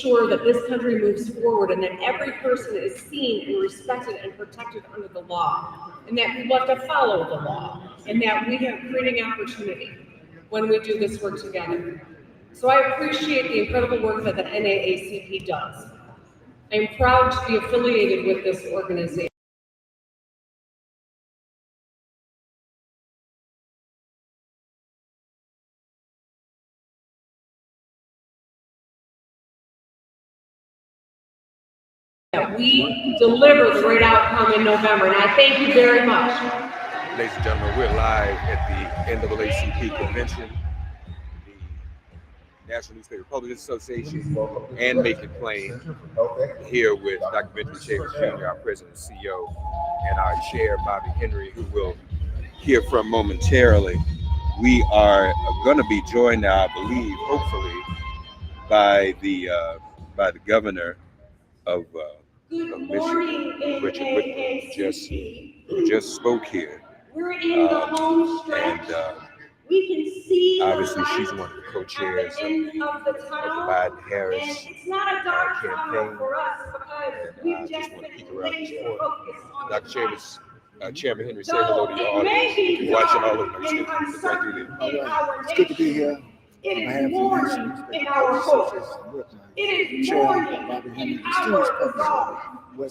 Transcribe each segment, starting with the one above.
sure that this country moves forward and that every person is seen and respected and protected under the law, and that we have to follow the law, and that we have creating opportunity when we do this work together. So I appreciate the incredible work that the NAACP does. I'm proud to be affiliated with this organization. That we deliver the great outcome in November, and I thank you very much. Ladies and gentlemen, we're live at the NAACP convention, the National Newspaper Publishers Association, and Make It Plain, here with Dr. Benjamin Chavis Jr., our president and CEO, and our chair, Bobby Henry, who we'll hear from momentarily. We are going to be joined now, I believe, hopefully, by the governor of Michigan, Richard Whitmer, who just spoke here. We're in the home stretch. And we can see obviously she's one of the co-chairs of the Biden-Harris it's not a dark campaign. For us because I just want to peek around this corner. Dr. Chavis, Chairman Henry, say hello to your audience. You're watching all of them. It's good to be here. It is morning in our hope. It is morning in our resolve.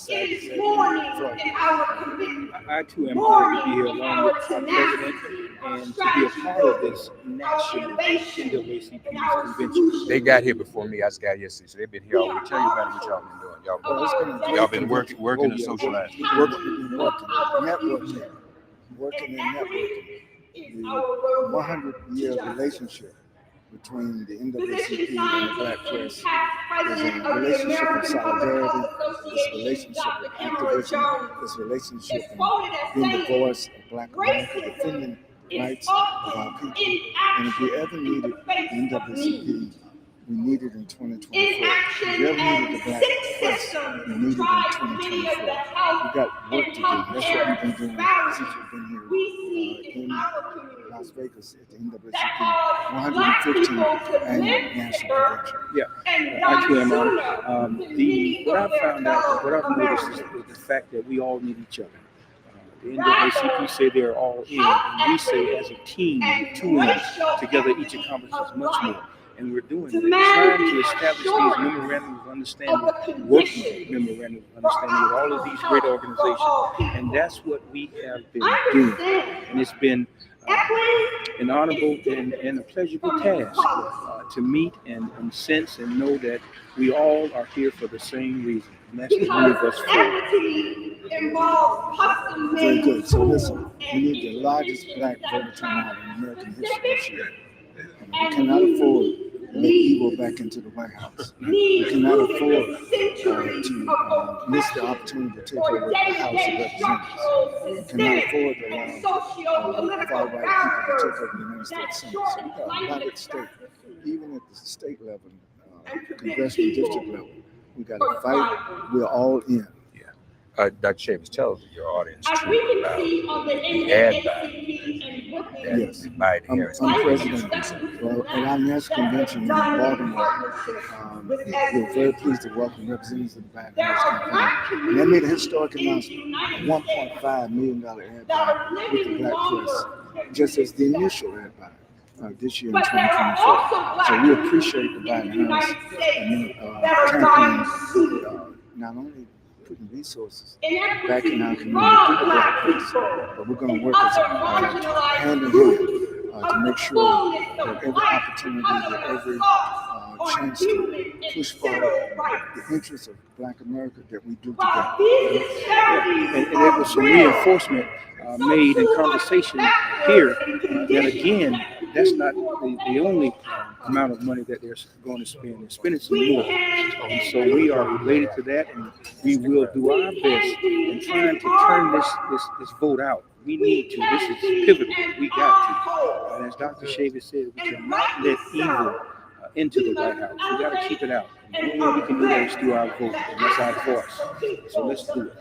It is morning in our commitment. I too am honored to be here along with our president and to be a part of this national NAACP convention. They got here before me. I just got yesterday, so they've been here all week. Tell you about what y'all been doing. Y'all been working and socializing. Working and networking. The 100-year relationship between the NAACP and the Black press is a relationship of solidarity, it's a relationship of activism, it's a relationship of being the voice of Black America, defending the rights of our people. And if we ever needed NAACP, we need it in 2024. If we ever needed the Black press, we need it in 2024. We got work to do. That's what we've been doing since we've been here in Las Vegas at the NAACP 115th Annual National Convention. Yeah, I too am honored. What I've found out, what I've noticed is the fact that we all need each other. The NAACP say they're all in, and we say as a team, 2 in, together each accomplishes much more. And we're doing that, trying to establish these memorandums of understanding, working memorandums of understanding with all of these great organizations. And that's what we have been doing. And it's been an honorable and a pleasurable task to meet and sense and know that we all are here for the same reason. And that's to move us forward. Very good. So listen, we need the largest Black voter turnout in American history this year. We cannot afford to let evil back into the White House. We cannot afford to miss the opportunity to take over the House of Representatives. We cannot afford to allow far-right people to take over the United States Senate. So we've got a lot at stake, even at the state level, congressional district level. We got to fight. We're all in. Dr. Chavis, tell your audience As we can see on the NAACP and yes, Biden-Harris. I'm president. Well, at our national convention in Baltimore, we're very pleased to welcome representatives of the Biden-Harris campaign. And they made a historic announcement, a $1.5 million ad buy with the Black press, just as the initial ad buy this year in 2024. So we appreciate the Biden-Harris campaign, not only putting resources back in our community through the Black press, but we're going to work as hand in hand to make sure that every opportunity, that every chance to push forward the interests of Black America that we do together. And there was some reinforcement made in conversation here that again, that's not the only amount of money that they're going to spend. They're spending some more. And so we are related to that, and we will do our best in trying to turn this vote out. We need to. This is pivotal. We got to. And as Dr. Chavis said, we cannot let evil into the White House. We got to keep it out. And the only way we can do that is through our vote, and that's our voice. So let's do it.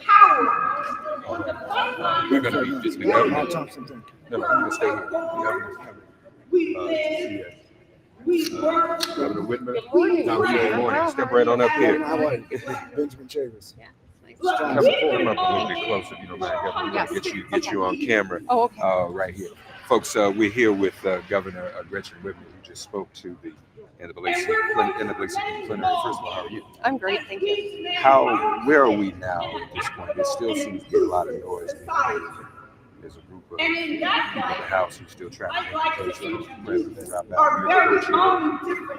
We're going to be just I'll talk something. No, we're going to stay here. Governor Whitmer. Good morning. Good morning. Step right on up here. How are you? Benjamin Chavis. Yeah, it's nice. Strong Come support. up a little bit closer, if you don't mind, Governor. Yes. Get you on camera Oh, okay. right here. Folks, we're here with Governor Gretchen Whitmer, who just spoke to the NAACP plenary. First of all, how are you? I'm great, thank you. Where are we now at this point? There still seems to be a lot of noise. There's a group of people in the House who still trying to make the case for the president drop out.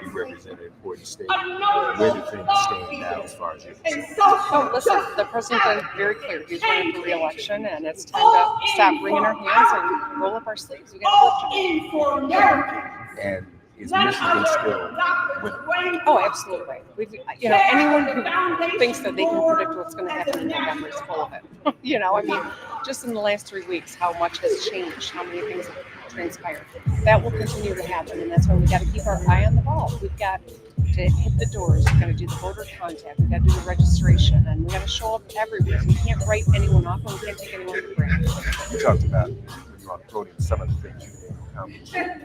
You represent an important state. Where do things stand now as far as you're concerned? Oh, listen, the president's been very clear. He's running for re-election, and it's time to stop wringing our hands and roll up our sleeves. We got work to do. And is Michigan still winning? Oh, absolutely. Anyone who thinks that they can predict what's going to happen in November is full of it. I mean, just in the last 3 weeks, how much has changed, how many things have transpired. That will continue to happen, and that's why we got to keep our eye on the ball. We've got to hit the doors. We've got to do the voter contact. We've got to do the registration, and we got to show up everywhere. We can't write anyone off, and we can't take anyone for granted. You talked about when you were on the podium some of the things you did.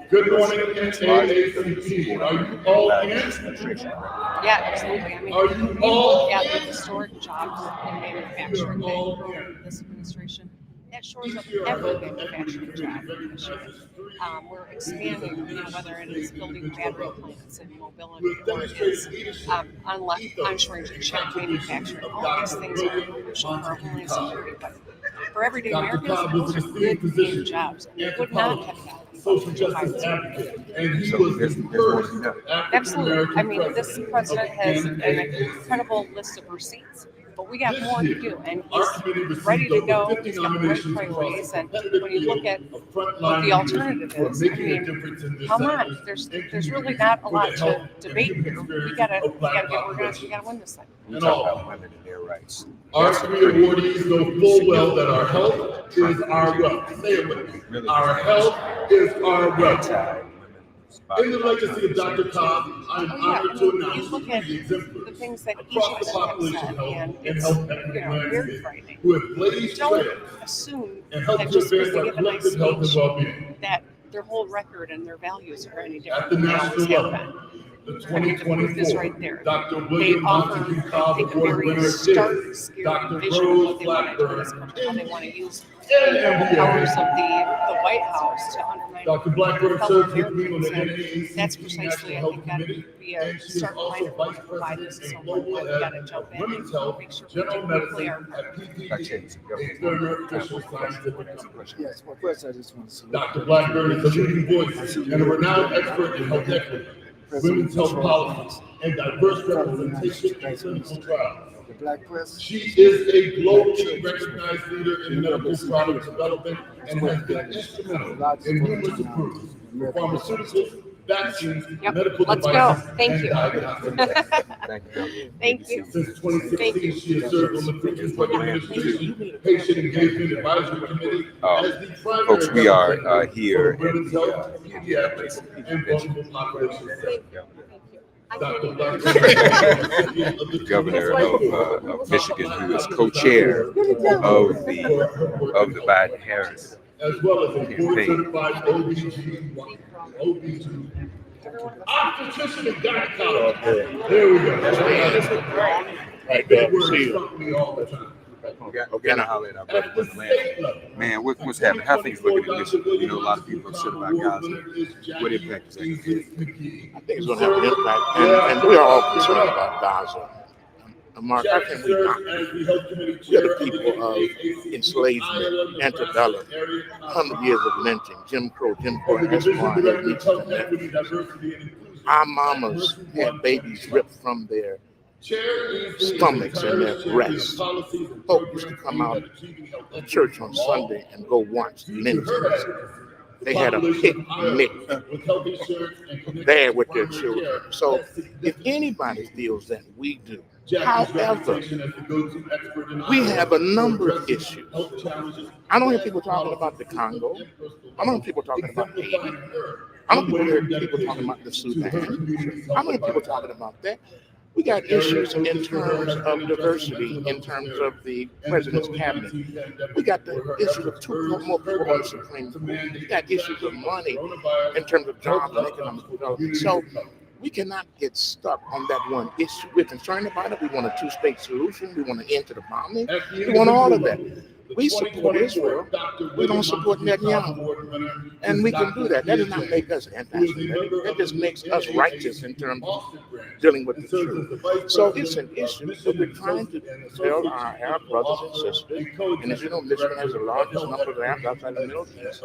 Good morning, NAACP. Are you all in? Yeah, absolutely. I mean, Are you we all look at the historic jobs in manufacturing that grew this administration. That shores up every manufacturing job in Michigan. We're expanding, whether it is building battery plants and mobility, or it is onshoring chip manufacturing. All these things are crucial for our homeland security, but for everyday Americans, those are good paying jobs. And it would not have happened. Social justice advocate, and he So was there's the more first to know. Absolutely. I mean, African-American this president has an incredible list of receipts, but we got This more to year, do, and our he's committee received ready to over go. 50 He's got great nominations priorities, and across when you look at of what frontline the alternative leaders is, who I are making a mean, difference in this come sector on, there's and really communities not a for lot the to health and debate human here. experience We gotta of Black get organized. populations. We gotta win this thing. We And talk all. about women and their rights. Our That's a three pretty awardees know full well that our health is our wealth. Say it with me. really Our health is our wealth. anti-women's In the legacy of Dr. Cobb, I'm honored to announce You look at three exemplars the things that each of across the us have population said, health and and it's health equity very landscape frightening. who have blazed Don't trails assume and that helped to just because advance they our give a nice collective health and speech, well-being. that their whole record and their values are any At different the than they always national have level, been. the I mean, the proof is 2024 right there. Dr. They William offer, Montague I Cobb think, a Award very winner stark, is scary Dr. vision of Rose what they want to do in this Blackburn, country, how they want to use the powers of the White House to undermine Dr. Blackburn fellow serves with me on the Americans. And that's NAACP precisely, National I Health think, got to Committee, be and a she is start also line Vice of why this President is so and important. Global We got to Head jump of in Women's and Health, make sure we General do Medicine play our at part. PPD, External Official Scientific Company. Yes, well, first I just want to salute Dr. Blackburn is a leading voice and a renowned expert in health equity, women's health policy, and diverse representation in clinical trials. the Black press. She is a globally recognized leader in medical product development and has been instrumental in numerous approvals for pharmaceuticals, vaccines, Yep, medical let's go. devices, Thank and you. diagnostics. Thank you. Thank you. Since 2016, she has served on the Food and Drug Administration Patient Engagement Advisory Committee as the primary Folks, we are representative here for women's health, in the pediatrics, and vulnerable populations. Dr. the governor of Michigan, who is co-chair of the Biden-Harris As well as a campaign. board-certified OB/GYN. Obstetrician and gynecologist. There we go. Right, Big see words you. stop me all the time. Gotta holler at our brother At the with the land. state level. Man, what's happening? How things looking in Michigan? You know, a lot of people upset about Gaza. What impact is that? I think it's going to have an impact, and we are all concerned about Gaza. Mark, I think we are the people of enslavement, antebellum, 100 years of lynching, Jim Crow, Esquire, his nieces and nephews. Our mamas had babies ripped from their stomachs and their breasts. Folk used to come out of church on Sunday and go watch lynchings. They had a picnic there with their children. So if anybody feels that, we do. However, we have a number of issues. I don't hear people talking about the Congo. I don't hear people talking about Haiti. I don't hear people talking about the Sudan. I don't hear people talking about that. We got issues in terms of diversity, in terms of the president's cabinet. We got the issue of two more people on the Supreme Court. We got issues of money in terms of jobs and economic development. So we cannot get stuck on that one issue. We're concerned about it. We want a two-state solution. We want an end to the bombing. We want all of that. We support Israel. We don't support Netanyahu. And we can do that. That does not make us anti-Semitic. That just makes us righteous in terms of dealing with the truth. So it's an issue that we're trying to tell our Arab brothers and sisters. And as you know, Michigan has the largest number of Arabs outside the Middle East.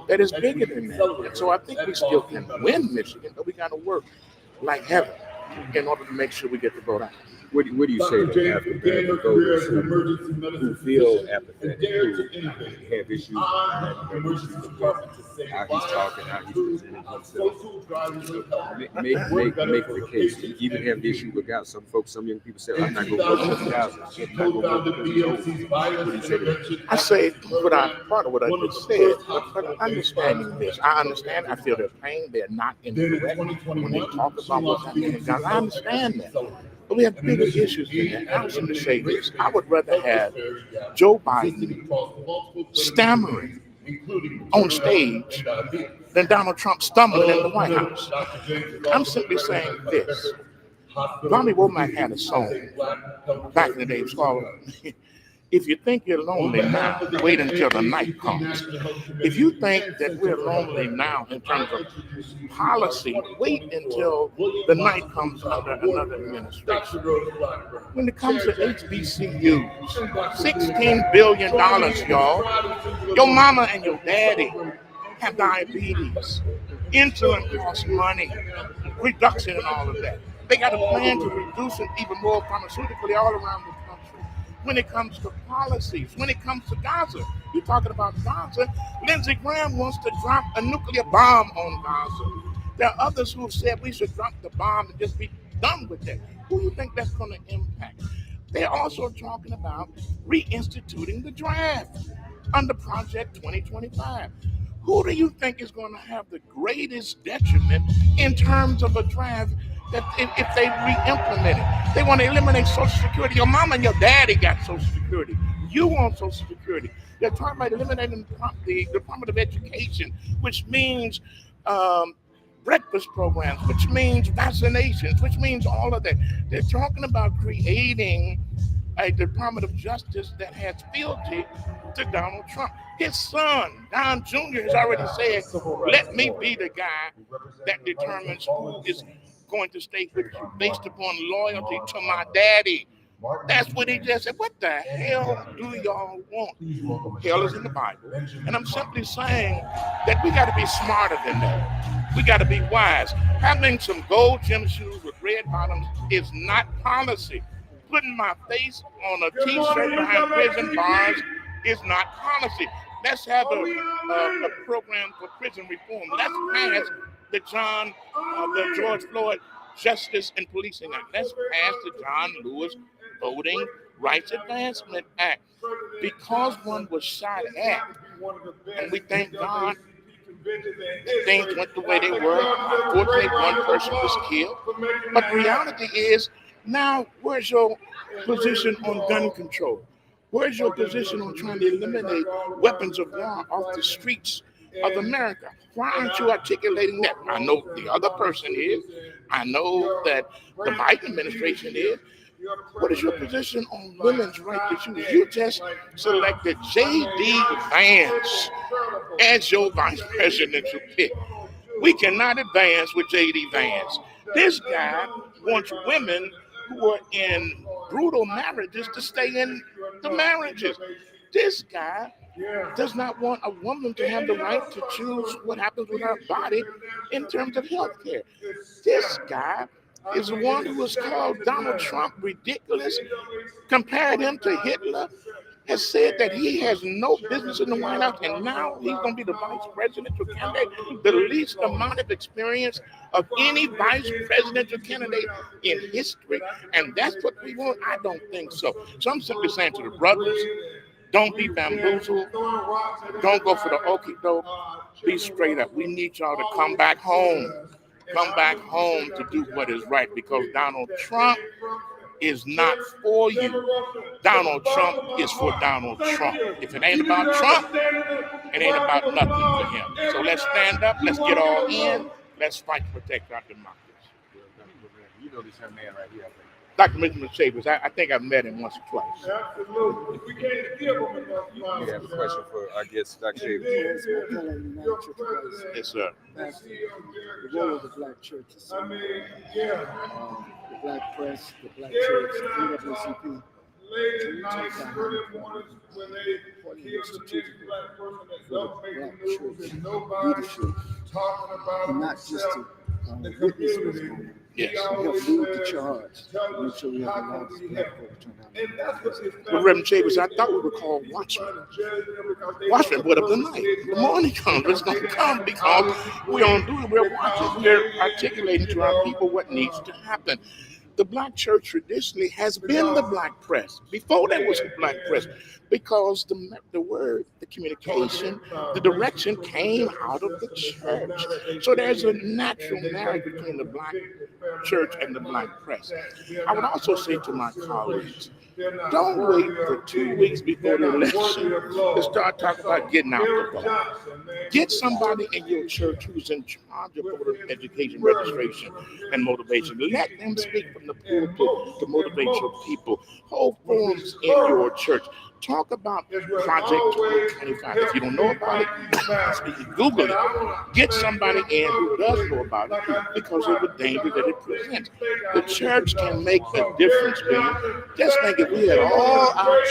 That is bigger than that. And so I think we still can win Michigan, but we got to work like heaven in order to make sure we get the vote out. What do you say to African voters who feel apathetic, who have issues how he's talking, how he's presenting himself? Make the case. You even have the issue with Gaza. Some folks, some young people say, I'm not going to vote for Gaza. I'm not going to vote for Gaza. What do you say to that? I say part of what I just said, but understanding this. I understand, I feel their pain. They're not incorrect when they talk about what's happening in Gaza. I understand that. But we have bigger issues than that. I was going to say this. I would rather have Joe Biden stammering on stage than Donald Trump stumbling in the White House. I'm simply saying this. Bobby Womack had a song back in the day. It was called, If You Think You're Lonely Now, Wait Until the Night Comes. If you think that we're lonely now in terms of policy, wait until the night comes under another administration. When it comes to HBCUs, $16 billion, y'all. Your mama and your daddy have diabetes. Insulin costs money. Reduction and all of that. They got a plan to reduce it even more pharmaceutically all around the country. When it comes to policies, when it comes to Gaza, you're talking about Gaza. Lindsey Graham wants to drop a nuclear bomb on Gaza. There are others who have said we should drop the bomb and just be done with it. Who do you think that's going to impact? They're also talking about reinstituting the draft under Project 2025. Who do you think is going to have the greatest detriment in terms of a draft that if they re-implement it? They want to eliminate Social Security. Your mama and your daddy got Social Security. You want Social Security. They're talking about eliminating the Department of Education, which means breakfast programs, which means vaccinations, which means all of that. They're talking about creating a Department of Justice that has fealty to Donald Trump. His son, Don Jr., has already said, let me be the guy that determines who is going to stay with you based upon loyalty to my daddy. That's what he just said. What the hell do y'all want? Hell is in the Bible. And I'm simply saying that we got to be smarter than that. We got to be wise. Having some gold gym shoes with red bottoms is not policy. Putting my face on a t-shirt behind prison bars is not policy. Let's have a program for prison reform. Let's pass the George Floyd Justice and Policing Act. Let's pass the John Lewis Voting Rights Advancement Act. Because one was shot at, and we thank God things went the way they were. Unfortunately, one person was killed. But the reality is, now where's your position on gun control? Where's your position on trying to eliminate weapons of war off the streets of America? Why aren't you articulating that? I know the other person is. I know that the Biden administration is. What is your position on women's right to choose? You just selected J.D. Vance as your vice presidential pick. We cannot advance with J.D. Vance. This guy wants women who are in brutal marriages to stay in the marriages. This guy does not want a woman to have the right to choose what happens with her body in terms of health care. This guy is the one who has called Donald Trump ridiculous, compared him to Hitler, has said that he has no business in the White House, and now he's going to be the vice presidential candidate, the least amount of experience of any vice presidential candidate in history, and that's what we want? I don't think so. So I'm simply saying to the brothers, don't be bamboozled. Don't go for the okie doke. Be straight up. We need y'all to come back home. come back home to do what is right, because Donald Trump is not for you. Donald Trump is for Donald Trump. If it ain't about Trump, it ain't about nothing for him. So let's stand up, let's get all in, let's fight to protect our democracy. You know this young man right here, I think. Dr. Benjamin Chambers, I think I've met him once or twice. Absolutely. We can't give them enough You love. have a question for our guest, Dr. Davis. Yes, my fellow United Church Brothers. Yes, sir. The role of the black church is so I mean, yeah. the black press, the black church, NAACP. Late at night, early mornings, when they kill the next black person that don't make the news and nobody talking about And not just himself, to the witness what's community. going on. Yes. To help lead the charge. Make sure we have the largest black vote turnout. And that's what this Well, Reverend Chambers, I thought we were called watchmen. Watchmen, what of the night? The morning comes, it's going to come because we don't do it. We're watching, we're articulating to our people what needs to happen. The black church traditionally has been the black press. Before there was the black press, because the word, the communication, the direction came out of the church. So there's a natural marriage between the black church and the black press. I would also say to my colleagues, don't wait for 2 weeks before the election to start talking about getting out the vote. Get somebody in your church who's in charge of voter education, registration, and motivation. Let them speak from the pulpit to motivate your people. Hold forums in your church. Talk about Project 2025. If you don't know about it, Google it. Get somebody in who does know about it, because of the danger that it presents. The church can make a difference, man. Just think if we had all our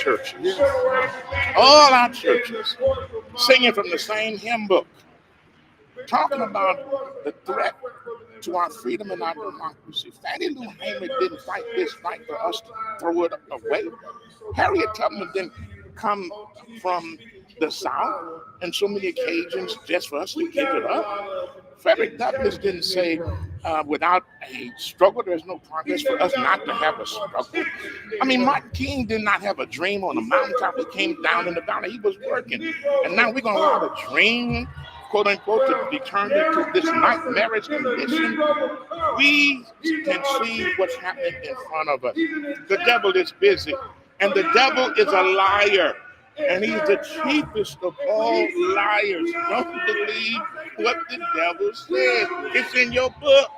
churches singing from the same hymn book, talking about the threat to our freedom and our democracy. Fannie Lou Hamer didn't fight this fight for us to throw it away. Harriet Tubman didn't come from the South on so many occasions just for us to give it up. Frederick Douglass didn't say without a struggle there's no progress, for us not to have a struggle. I mean, Martin King did not have a dream on the mountaintop. He came down in the valley. He was working. And now we're going to allow the dream, quote unquote, to be turned into this nightmarish condition. We can see what's happening in front of us. The devil is busy, and the devil is a liar, and he's the chiefest of all liars. Don't believe what the devil says. It's in your book.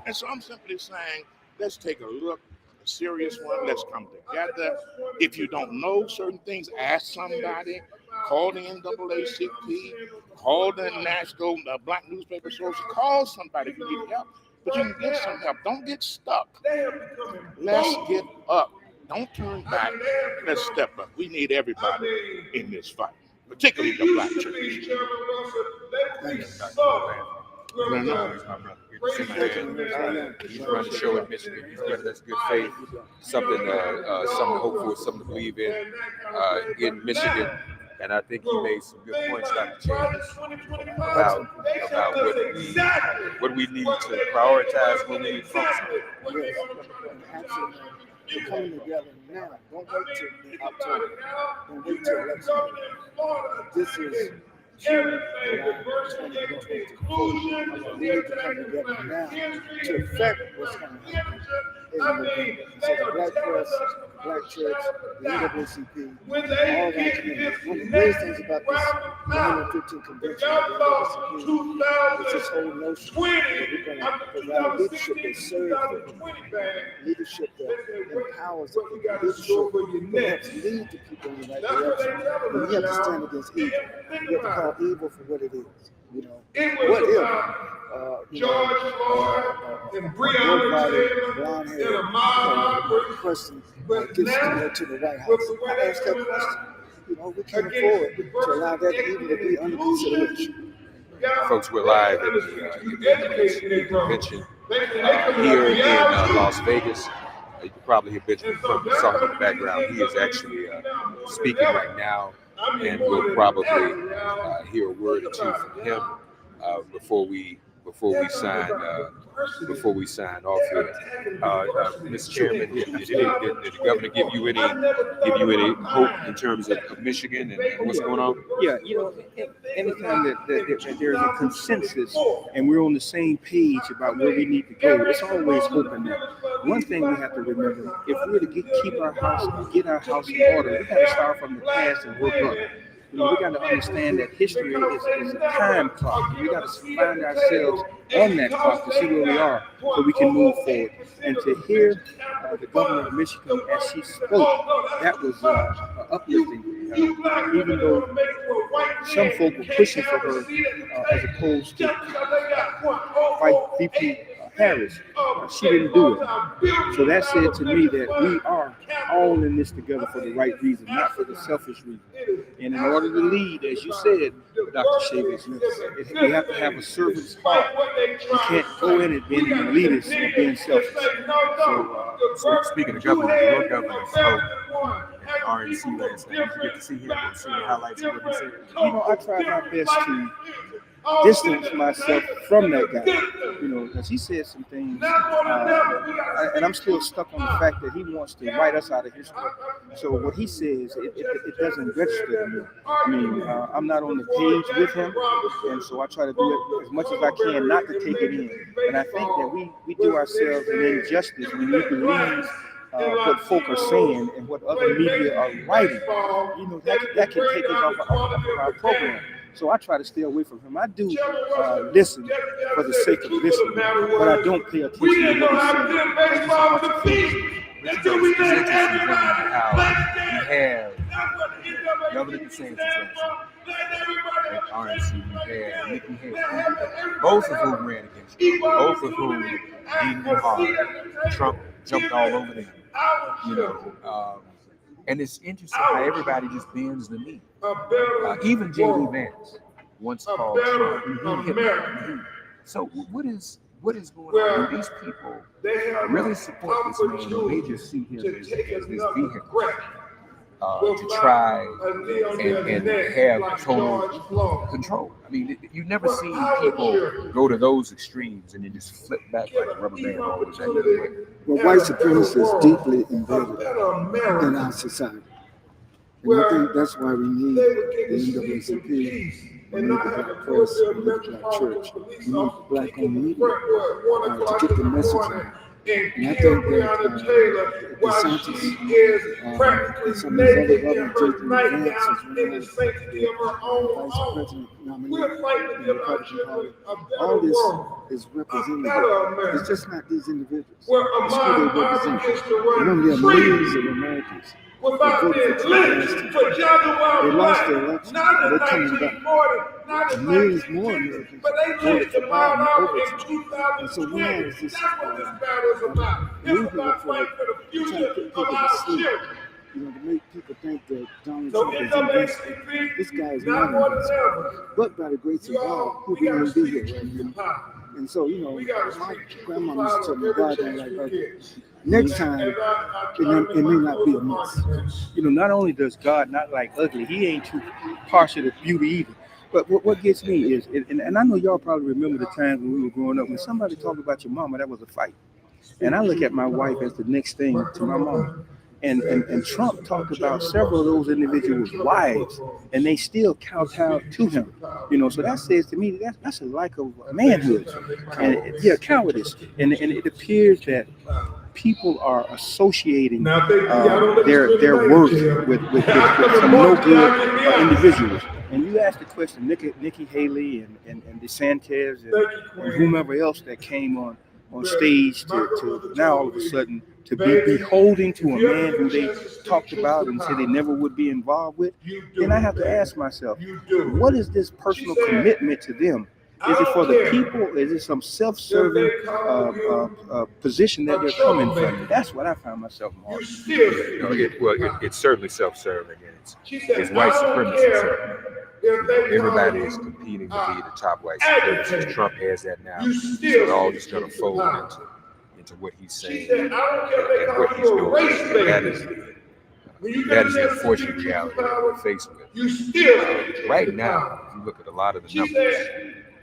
And so I'm simply saying, let's take a look, a serious one. Let's come together. If you don't know certain things, ask somebody. Call the NAACP. Call the National Black Newspaper Association. Call somebody if you need help. But you can get some help. Don't get stuck. Let's get up. Don't turn back. Let's step up. We need everybody in this fight, particularly the black church. He's running the show in Michigan. He's running that's good faith, something hopeful, something to believe in Michigan. And I think he made some good points, Dr. Chambers, about what we need to prioritize, what we need to focus on. Yes, absolutely. We're coming together now. Don't wait till October. Don't wait till election. This is June, July 2024. We need to come together now to affect what's going to happen in November. So the black press, the black church, the NAACP, all that community. One of the greatest things about this 115 convention of the NAACP is this whole notion that we're going to provide leadership that serves the people, leadership that empowers the people, leadership that helps lead the people in the right direction. And we have to stand against evil. We have to call evil for what it is. You know, what if George Floyd and Breonna Taylor blonde in hair a mob person gets to go to the White House? I ask that question. You know, we can't afford to allow that even to be under consideration. Folks, we're live at the NAACP convention here in Las Vegas. You can probably hear Benjamin from the song in the background. He is actually speaking right now, and we'll probably hear a word or two from him before we before we sign off here. Mr. Chairman, did the governor give you any hope in terms of Michigan and what's going on? Yeah, anytime that there's a consensus and we're on the same page about where we need to go, it's always hope in that. One thing we have to remember, if we're to get our house in order, we got to start from the past and work up. We got to understand that history is a time clock. We got to find ourselves on that clock to see where we are so we can move forward. And to hear the governor of Michigan as she spoke, that was uplifting. Even though some folk were pushing for her as opposed to fight VP Harris, she didn't do it. So that said to me that we are all in this together for the right reason, not for the selfish reason. And in order to lead, as you said, Dr. Chavis, we have to have a servant's heart. You can't go in it being an elitist or being selfish. So speaking of government, your governor spoke at RNC last night. Did you get to see him and see the highlights of what he said? I tried my best to distance myself from that guy, because he said some things, and I'm still stuck on the fact that he wants to write us out of history. So what he says, it doesn't register to me. I mean, I'm not on the page with him, and so I try to do it as much as I can not to take it in. And I think that we do ourselves an injustice when we believe what folk are saying and what other media are writing. That can take us off of our program. So I try to stay away from him. I do listen for the sake of listening, but I don't pay attention to what he's saying. It's interesting how you have Governor DeSantis at RNC, you had Nikki Haley, both of whom ran against Trump, both of whom beat him hard. Trump jumped all over them, and it's interesting how everybody just bends the knee. Even J.D. Vance once called Trump. So what is going on? Do these people really support this man, or they just see him as this vehicle to try and have total control? I mean, you've never seen people go to those extremes and then just flip back like a rubber band all the time. Well, white supremacy is deeply embedded in our society. And I think that's why we need the NAACP, we need the Black press, we need the Black church, we need Black-owned media to get the message out. And I think that DeSantis and some of these other governors, J.D. Vance as well as Vice President nominee in the Republican Party, all this is representative. It's just not these individuals. It's who they represent. Remember, there are millions of Americans. They voted for Trump. They lost their election. They're coming back. And millions more Americans voted for Biden over Trump. And so we have this movement for trying to put people to sleep. To make people think that Donald Trump is invincible. This guy is not invincible. But by the grace of God, he wouldn't be here right now. And so, my grandma used to tell me, God don't like ugly. Next time, it may not be a mess. Not only does God not like ugly, he ain't too partial to beauty either. But what gets me is, and I know y'all probably remember the times when we were growing up, when somebody talked about your mama, that was a fight. And I look at my wife as the next thing to my mama. And Trump talked about several of those individuals' wives, and they still kowtowed to him. So that says to me that's a lack of manhood, and cowardice. And it appears that people are associating their worth with some no good individuals. And you asked the question, Nikki Haley and DeSantis and whomever else that came on stage to now all of a sudden to be beholding to a man who they talked about and said they never would be involved with, then I have to ask myself, what is this personal commitment to them? Is it for the people? Is it some self-serving position that they're coming from? That's what I found myself in. It's certainly self-serving, and it's white supremacy. Everybody is competing to be the top white supremacist. Trump has that now. So it's all just going to fold into what he's saying and what he's doing. And that is the unfortunate reality that we're faced with. Right now, if you look at a lot of the numbers,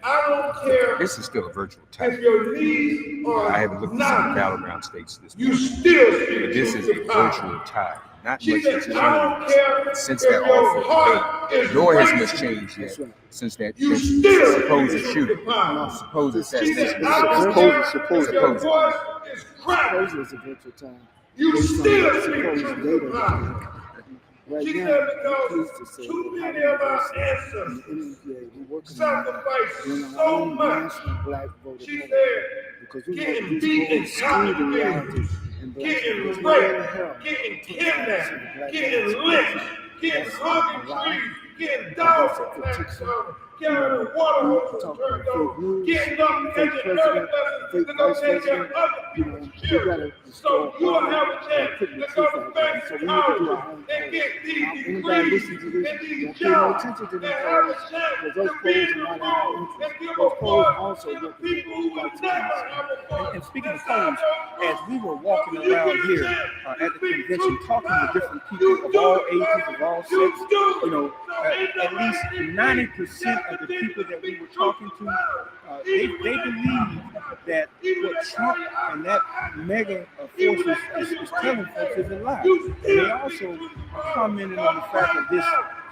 I don't care This is still a virtual type. if your knees are I haven't looked at some knocking, battleground states this you morning, still speak but this is truth a to power. virtual tie. Not She much has said, I don't changed care since if that your awful heart debate, is nor has racing. much changed yet since that You still supposed speak truth shooting, to power. supposed She assassination. said, I don't Supposed. care supposed. if your voice is cracking. Suppose it's a virtual time. You Based on still the speak supposed truth data to that power. we have. Right She now, said, we're pleased to because say too that many Howard of our University and ancestors the NAACP, we're working sacrificed on doing our so own much. national black voter She poll. said, Because we know getting these beat and polls skew the reality confiscated, in black getting voters. Nowhere in raped, hell getting 25% of kidnapped, black getting voters lynched, getting that's hung in a lie. trees, getting That's dogs a attacks fiction. on them, getting water hoses Talk turned about fake on, news, getting up fake educated president, lessons fake to go vice take care president. of other You people's know, we children. gotta So restore you'll order have a by chance putting to the go truth to out there. fancy So we need to do our colleges own and polls. get these Now, anybody degrees listen to this, and these don't pay no jobs attention to and them have a polls, chance because to those be polls in are the not in our room interest. and give a Those polls voice also to the represent people who white would never supremacy. have a voice. And speaking of inside polls, those as groups. we were walking So when you around get a here chance at to the speak convention, truth to talking to power, different you people of do all it, ages, baby. of all You sects, do you it. know, So at least 90% of the people that we were talking to, they believe that what Trump and that mega force is telling folks is a lie. And they also commented on the fact of this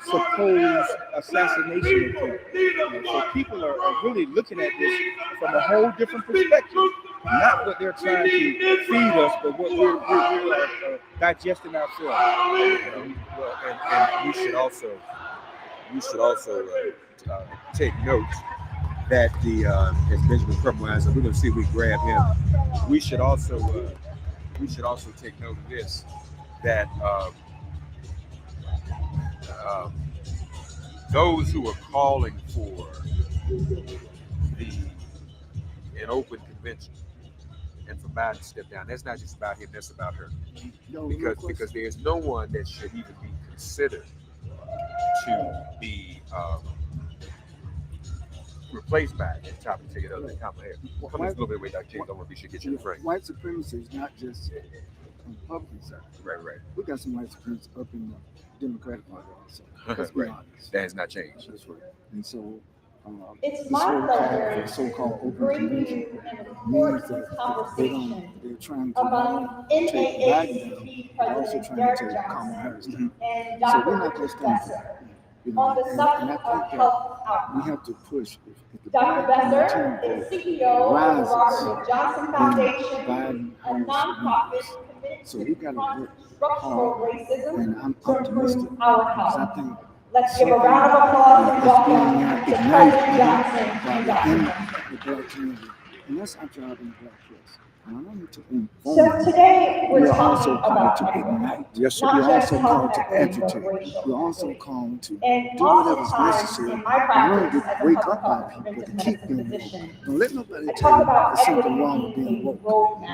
supposed assassination attempt. So people are really looking at this from a whole different perspective. Not what they're trying to feed us, but what we're digesting ourselves. And we should also take note that as Benjamin Crumwise, we're going to see if we grab him. We should also take note of this, that those who are calling for an open convention and for Biden to step down, that's not just about him, that's about her. Because there's no one that should even be considered to be replaced by at the top of the ticket other than Kamala Harris. Come a little bit away, Dr. James. I want to be sure to get you in the frame. White supremacy is not just on the Republican side. Right. We got some white supremacy up in the Democratic Party also. Let's be Right. honest. That has not changed. That's right. And so It's this my whole call pleasure for so-called to open bring convention you an means important that conversation they're trying to among take Biden NAACP down, but also President trying to Derek take Kamala Harris Johnson down. and So Dr. we're not going to Richard stand for Besser that. You on know, the and subject I of think that health we outcomes. have to push. If the Dr. Black Besser team is vote CEO of the rises, Robert Wood Johnson then Foundation, Biden a Harris nonprofit wins. committed So to we got to confront work structural hard, racism and I'm to optimistic improve our because I health. think Let's give a round of applause and it's being welcome now to ignited President Johnson by and the Dr. end Besser. of the Black community, and that's our job in the Black press. And I want to inform So you, today we we're are also talking called about to equity, ignite. Yes, sir. not We're just also health called to equity, but agitate. racial We're also equity. called to And do whatever's oftentimes necessary, in my not practice only to as a wake public up our health people, but to preventive keep medicine them woke. physician, Don't let nobody I tell talk you about there's something equity wrong with being being a woke.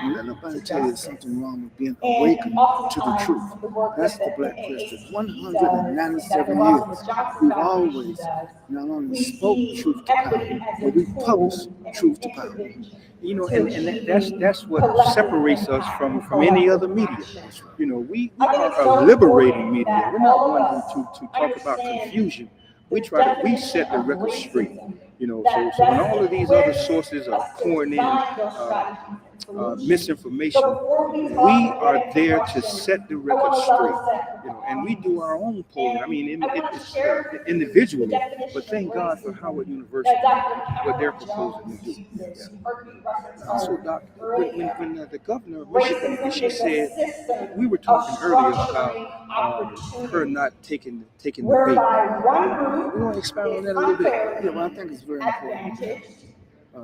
Don't let roadmap nobody to tell you there's justice. something wrong with being And awakened to the oftentimes truth. the work That's that the Black the press. For NAACP does, and 197 Dr. Robert years, Wood Johnson we've Foundation always does, not only we spoke see truth to power, equity as a but we tool published and truth an to power. intervention. You know, to and that's what collective separates us impact from and any other collective media. action. You know, we I think it's are so a liberating important media. that We're not all of one us to talk about understand confusion. the We set the definition of record straight. racism, You know, that so when best all of these other equips sources are us to pouring in design those strategies and solutions. misinformation, So before we we talk are and get into there to questions, set the I record want to straight. level set You know, and we do our own polling. I mean, I want to it's share with you individually, the definition but thank of God for racism Howard University, that Dr. what they're Cameron proposing to Jones do. uses. You heard me reference So, her Doc, earlier. when the governor of Michigan, Racism she is a said, system we were of talking earlier about structuring opportunity, her not taking the bait. whereby one We want to group expound on is that a little bit. Yeah, well, I unfairly think it's very important. advantaged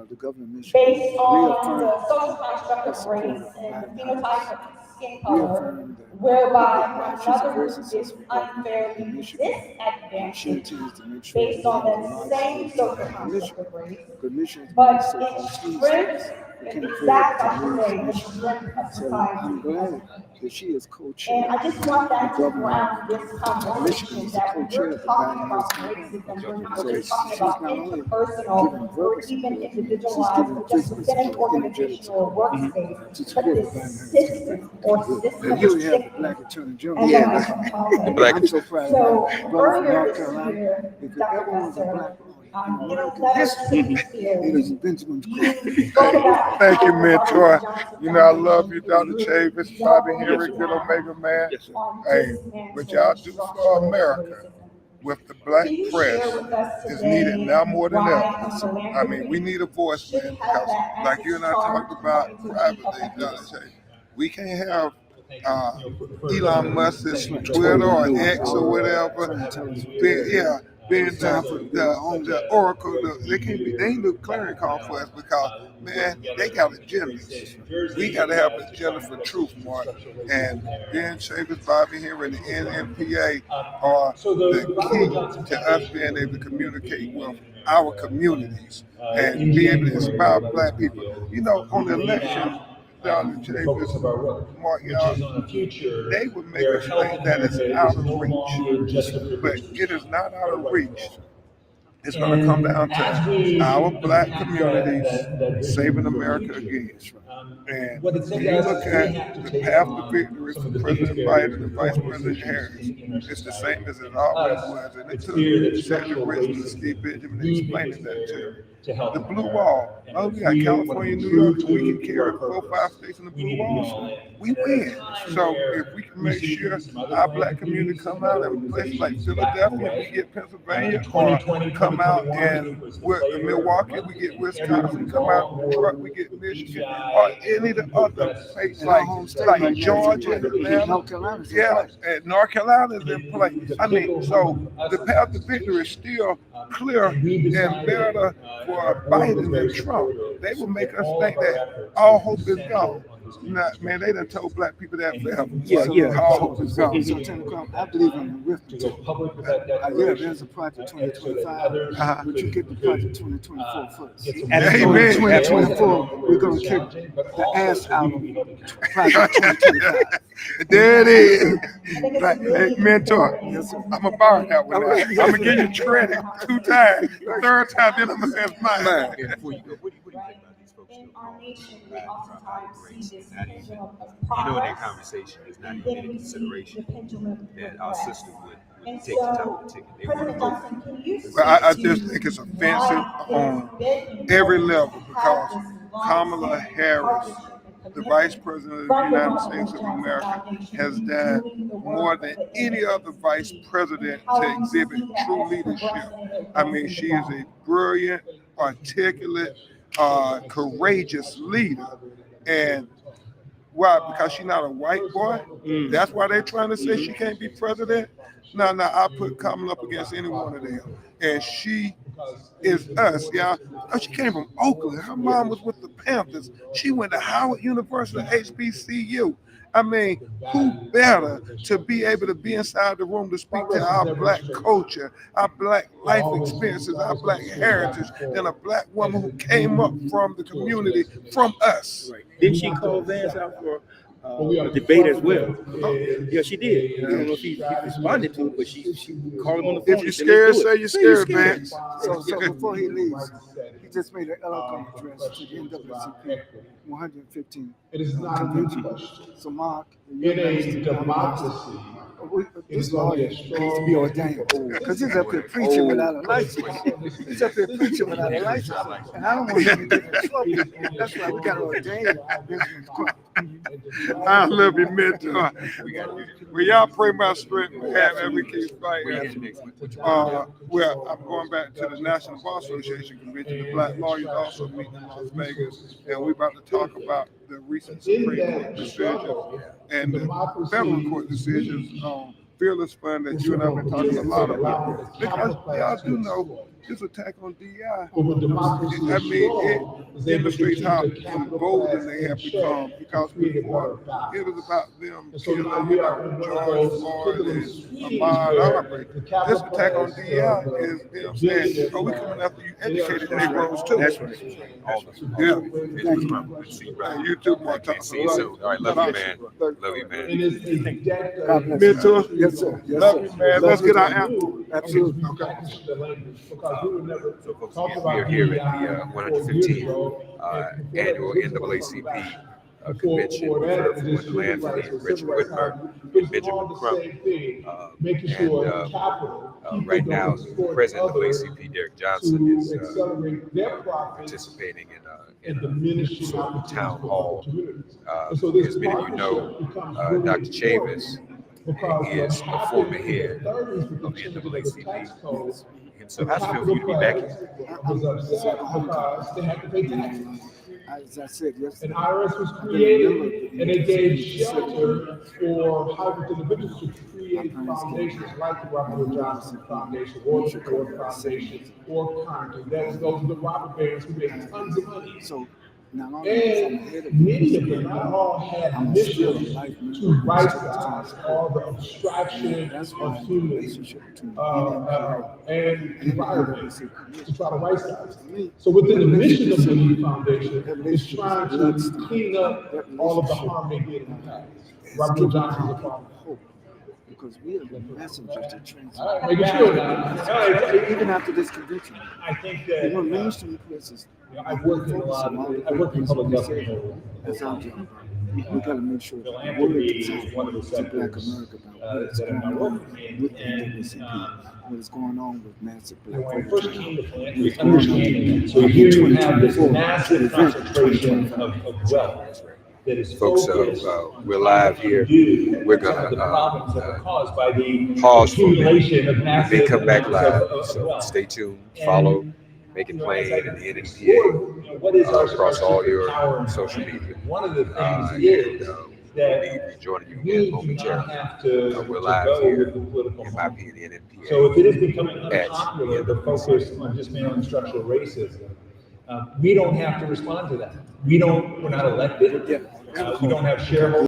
The governor of Michigan based on the reaffirmed social construct her of support race of and Biden phenotype Harris, of skin color, reaffirmed that whereby she's a another very group is successful governor unfairly in Michigan. She disadvantaged intends to make sure based that on we have the the largest same voting social turnout in construct Michigan. of race, Because Michigan is one but of the so-called its swing strength states. We is can't afford exact, to I should lose say, the Michigan. strength of So society. I'm glad that she is And co-chair. I just want that The to governor ground this of Michigan conversation is the that when co-chair we're of the talking Biden Harris about campaign. racism, we're not So just talking she's about not only interpersonal giving or verbal even support, she's individualized giving or just physical within an support, energetic organizational support workspace, to but support the this Biden Harris system campaign. or And here we have the systematic Black Attorney General. and Yeah, then the Black I'm so proud of so my brother from earlier North this Carolina. year, If Dr. ever was a Besser black history is Benjamin Crump. Thank you, mentor. You know, I love you, Dr. Chavis, Bobby Henry, good Omega man. Yes, sir. Hey, but y'all do for America with the black press is needed now more than ever. I mean, we need a voice, man, because like you and I talked about privately, Dr. Chavis, we can't have Elon Musk's Twitter or X or whatever, being the Oracle. They can't be. They ain't the clearing call for us because, man, they got agendas. We got to have an agenda for truth, Mark. And Ben Chavis, Bobby Henry, and the NMPA are the key to us being able to communicate with our communities and be able to inspire black people. You know, on the election, Dr. Chavis, Mark, y'all, they would make us think that it's out of reach, but it is not out of reach. It's going to come down to our black communities saving America again. And when you look at the path to victory for President Biden and Vice President Harris, it's the same as it always was. And it took Cedric Richmond and Steve Benjamin explaining that to me. The blue wall. Oh, we got California, New York, and we can carry 4 or 5 states in the blue wall. We win. So if we can make sure our black community come out in places like Philadelphia, we get Pennsylvania, or come out and with Milwaukee, we get Wisconsin, come out in Detroit, we get Michigan, or any of the other states like Georgia and Atlanta. Yeah, and North Carolina is in play. I mean, so the path to victory is still clear and better for Biden and Trump. They will make us think that all hope is gone. Man, they done told black people that forever. All hope is gone. So, I believe in arithmetic. There's a project 2025, but you get the project 2024 first. Amen. 2024, we're going to kick the ass out of project 2025. There it is. Hey, mentor, I'm going to borrow that one. I'm going to give you credit 2 times. The 3rd time, then I'm going to say it's mine. Before you go, what do you think about these folks? You know, in that conversation, it's not even any consideration that our sister would take the top of the ticket. They want to vote. But I just think it's offensive on every level because Kamala Harris, the Vice President of the United States of America, has done more than any other Vice President to exhibit true leadership. I mean, she is a brilliant, articulate, courageous leader. And why? Because she's not a white boy? That's why they're trying to say she can't be president? No, I put Kamala up against any one of them. And she is us, y'all. Oh, she came from Oakland. Her mom was with the Panthers. She went to Howard University, HBCU. I mean, who better to be able to be inside the room to speak to our black culture, our black life experiences, our black heritage, than a black woman who came up from the community, from us. Right. Didn't she call Vance out for a debate as well? Yeah, she did. I don't know if he responded to it, but she called him on the phone. If you're scared, say you're scared, man. So before he leaves, he just made an eloquent address to the NAACP 115 convention. So Mark, in a democracy, this lawyer needs to be ordained because he's up here preaching without a license. He's up here preaching without a license, and I don't want him to get in trouble. That's why we got to ordain Benjamin Crump. I love you, mentor. Well, y'all pray my strength and we keep fighting. Well, I'm going back to the National Bar Association convention. The black lawyers also meet in Las Vegas, and we're about to talk about the recent Supreme Court decision and the federal court decisions on Fearless Fund that you and I have been talking a lot about. Because y'all do know this attack on DI, I mean, it demonstrates how emboldened they have become, because before it was about them killing, George Floyd and Ahmaud Arbery. This attack on DI is them saying, oh, we're coming after you educated Negroes too. That's right. Yeah. You too, Mark. All right, love you, man. Love you, man. God bless Mentor. Yes, sir. Yes, Love you, man. Let's get our anthem. Absolutely. Okay. So folks, we are here at the 115th annual NAACP convention for the land for the Richard Whitmer and Benjamin Crump. Right now, the president of NAACP, Derek Johnson, is participating in a sort of town hall. As many of you know, Dr. Chavis is a former head of the NAACP. So how's it feel for you to be back here? As I said yesterday, An IRS was created and they gave shelter for high-risk individuals to create foundations like the Robert Wood Johnson Foundation or the Ford Foundation or Carnegie. Those are the robber barons who made tons of money. so now And many of them, not all, had missions to right-size all the abstraction of human and environment to try to right-size. So within the mission of the Lee Foundation is trying to clean up all of the harm they did in the past. Robert Wood Johnson is a part of hope. because we are the messengers that transmit. All right, making sure now. Even after this convention, I think that mainstream places. I've worked in a lot of, I've worked in public government. That's our job. We got to make sure that Philanthropy we're is one of the to Black sectors America about what's that going I'm on working in. with the And, NAACP, what is going on with massive Black when I voter first came to turnout. philanthropy, understanding that. So here you have this massive concentration of wealth that is Folks, focused we're live here. We're gonna the problems that are caused by the pause for a minute. accumulation of We massive may come back amounts live, of so wealth. stay tuned, And, follow, make it you know, plain, as I and the explore, NNPA what is our across all your power and social brand. media. One of the things And is we'll that be joining you we again do not momentarily. have to We're to live go here with the political in harm. MIP, the NNPA. So if it is becoming at unpopular the to focus on dismantling structural racism, we don't have to respond to that. We're not elected. We don't have shareholders.